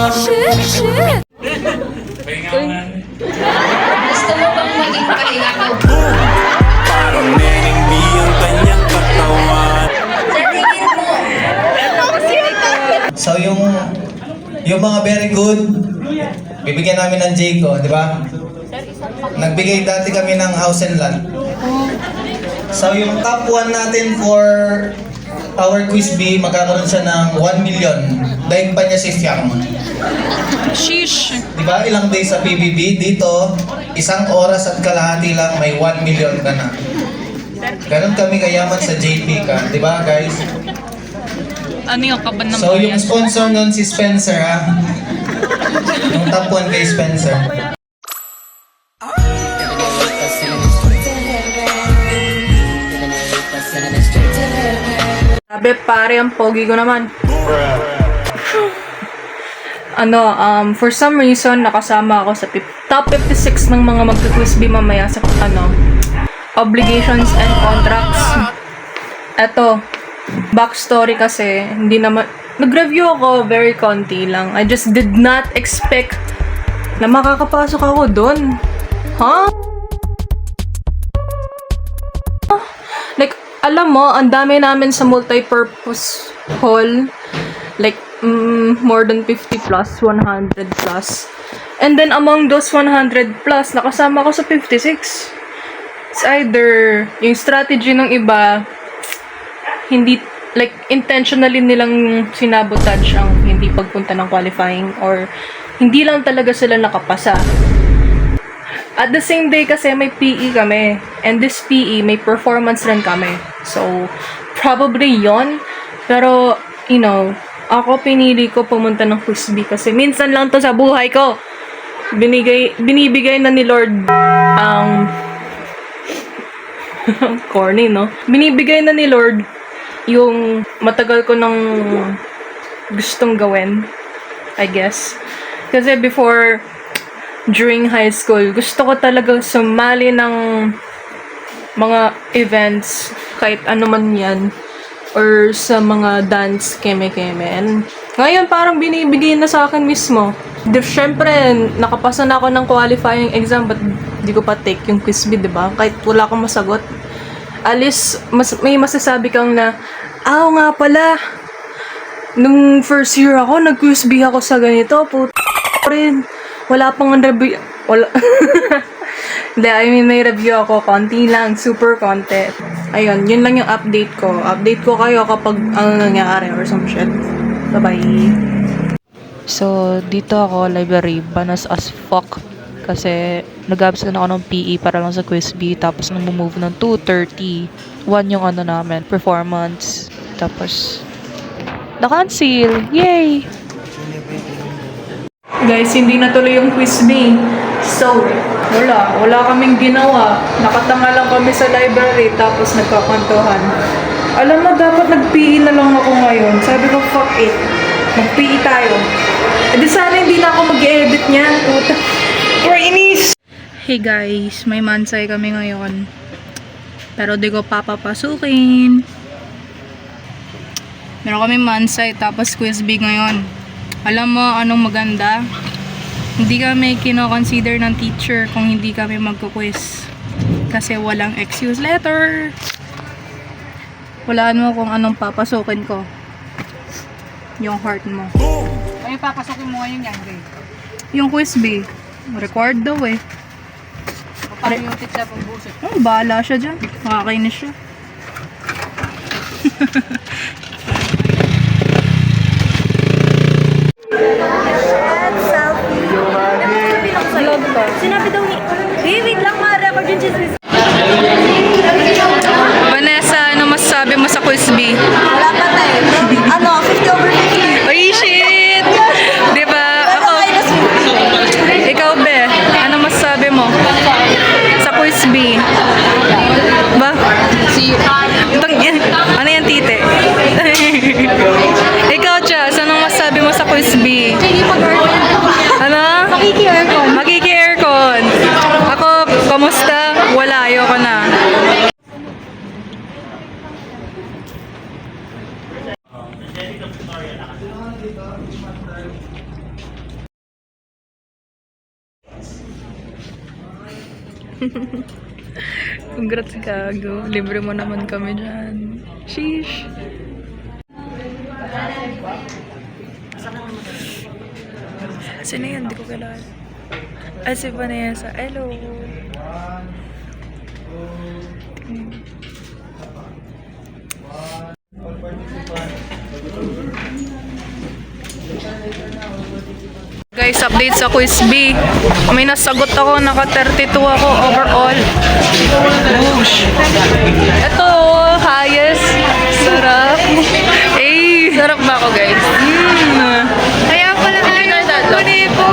Shit! Gusto mo bang maging pahinga ko? Parang neneng di ang kanyang katawan. Sa tingin mo, So yung mga very good, bibigyan namin ng Jayco, di ba? Nagbigay dati kami ng house and lot. So yung top 1 natin for our quiz B, magkakaroon siya ng 1 million. Daig pa niya si Fiang. Sheesh! Di ba? Ilang days sa PBB. Dito, 1 oras at kalahati lang, may 1 million ka na. Ganon kami kayaman sa JP ka. Di ba, guys? Ano yung kaban ng So, yung sponsor nun si Spencer, ha? Yung top 1 kay Spencer. Sabi pare, ang pogi ko naman. For some reason, nakasama ako sa top 56 ng mga magka-quiz B mamaya sa, obligations and contracts. Eto, backstory kasi, hindi naman, nag-review ako, very konti lang. I just did not expect na makakapasok ako dun. Huh? Like, alam mo, ang dami namin sa multi-purpose hall. Like, more than 50 plus, 100 plus. And then, among those 100 plus, nakasama ko sa 56. It's either, yung strategy ng iba, hindi, like, intentionally nilang sinabotage ang hindi pagpunta ng qualifying or hindi lang talaga sila nakapasa. At the same day kasi may PE kami. And this PE, may performance rin kami. So, probably yon. Pero, ako pinili ko pumunta ng quiz B kasi minsan lang to sa buhay ko. Binibigay na ni Lord ang corny, no? Binibigay na ni Lord yung matagal ko nang gustong gawin, I guess. Kasi before, during high school, gusto ko talaga sumali ng mga events, kahit ano man yan, or sa mga dance keme-keme. And ngayon, parang binibigay na sa akin mismo. Siyempre, nakapasa na ako ng qualifying exam, but di ko pa take yung quiz B, diba? Kahit wala akong masagot. At least, may masasabi kang na, nga pala, nung first year ako, nag-quiz B ako sa ganito, rin. Wala pang review. Wala. Hindi, may review ako. Konti lang. Super konti. Ayun, yun lang yung update ko. Update ko kayo kapag ano nangyari or some shit. Bye-bye. So, dito ako, library. Banas as fuck. Kasi, nag-absent ako ng PE para lang sa quiz B. Tapos, nung move ng 2:30. 1 yung namin. Performance. Tapos, na-cancel. Yay! Guys, hindi natuloy yung quiz B. So, wala kaming ginawa. Nakatanga lang kami sa library, tapos nagkakwentuhan. Alam mo, dapat nag-PE na lang ako ngayon. Sabi ko, fuck it. Mag-PE tayo. E di sana hindi na ako mag-edit niyan. Puta. Inis! Hey guys, may mansay kami ngayon. Pero di ko papapasukin. Meron kami mansay, tapos quiz B ngayon. Alam mo anong maganda? Hindi kami kino-consider ng teacher kung hindi kami magko-quiz. Kasi walang excuse letter. Walaan mo kung anong papasukin ko. Yung heart mo. Ay, papasukin mo ngayon yan, Gray. Yung quiz B. Required daw eh. Paano yung teacher pang buset? Bahala siya dyan. Makakainis siya. sinabi daw ni, wait lang, ma-record yung chismis. Vanessa, ano masasabi mo sa quiz B? Wala pa tayo. 50 over 50. Ay, shit! Diba? Ako, ikaw, Be, ano masasabi mo sa quiz B? Ba? Ano yan, tite? Congrats, gago. Libre mo naman kami dyan. Sheesh. Sino yan? Hindi ko kilala. Ay, si Vanessa. Hello. Guys, update sa quiz B. May nasagot ako, naka 32 ako overall. Whoosh. Ito, highest. Sarap. Eh, sarap ba ako, guys? Kaya pala po.